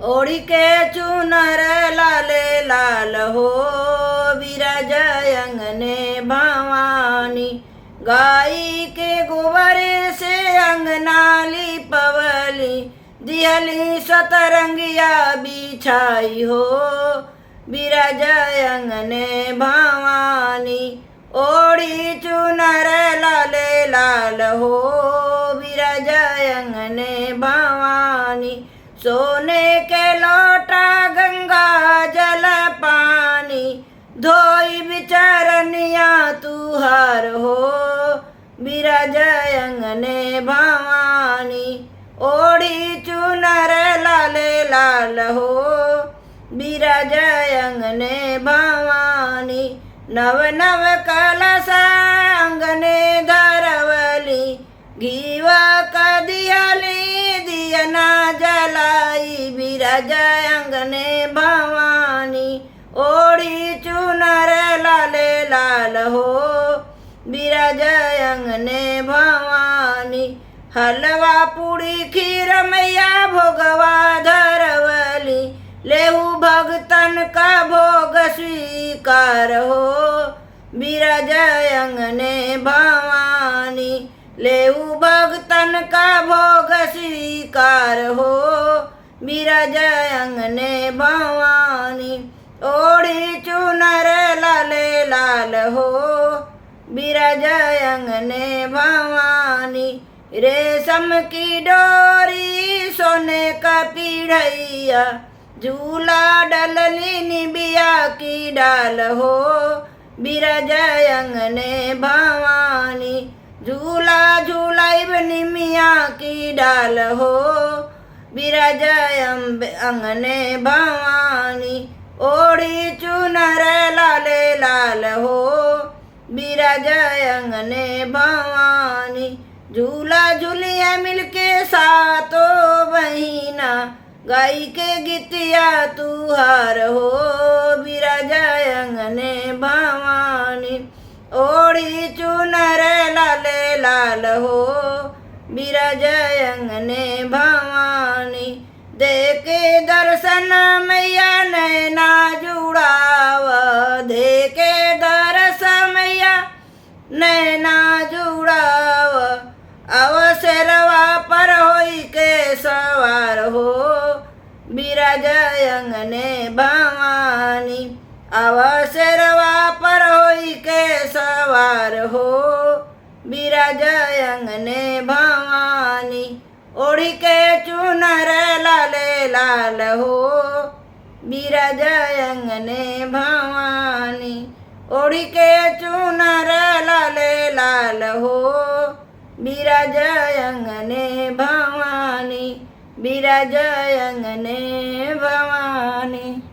ओढ़ी के चुनर लाले लाल हो विराजय अंगने भवानी। गाई के गोबर से अंगना लिपवली दिहली सतरंगिया बिछाई हो विराजय अंगने भवानी। ओढ़ी चुनर लाले लाल हो विराजय अंगने भवानी। सोने के लोटा गंगा जल पानी धोई बिचरनिया तुहार हो विराजय अंगने भवानी। ओढ़ी चुनर लाले लाल हो विराजय अंगने भवानी। नव नव कलश अंगने धरवली घीवा कदियाली दियना जलाई विराजय अंगने भवानी। ओढ़ी चुनर लाले लाल हो विराजय अंगने भवानी। हलवा पूड़ी खीर मैया भोगवा धरवली लेहु भगतन का भोग स्वीकार हो विराजय अंगने भवानी। लेहु भगतन का भोग स्वीकार हो विराजय अंगने भवानी। ओढ़ी चुनर लाले लाल हो विराजय अंगने भवानी। रेशम की डोरी सोने का पीढ़ैया झूला डलनी निबिया की डाल हो विराजय अंगने भवानी। झूला झूलाइब निमिया की डाल हो विराजय अंगने भवानी। ओढ़ी चुनर लाले लाल हो विराजय अंगने भवानी। झूला झूलिया मिलके सातो बहिना गाई के गीतिया तुहार हो विराजय अंगने भवानी। ओढ़ी चुनर लाले लाल हो विराजय अंगने भवानी। देके दर्शन मैया नैना जुड़ाव देके दर्शन मैया नैना जुड़ाव। अवसरवा पर होई के सवार हो विराजय अंगने भवानी। अवसरवा पर होई के सवार हो विराजय अंगने भवानी। ओढ़ी के चुनर लाले लाल हो विराजय अंगने भवानी। ओढ़ी के चुनर लाले लाल हो विराजय अंगने भवानी विराजय अंगने भवानी।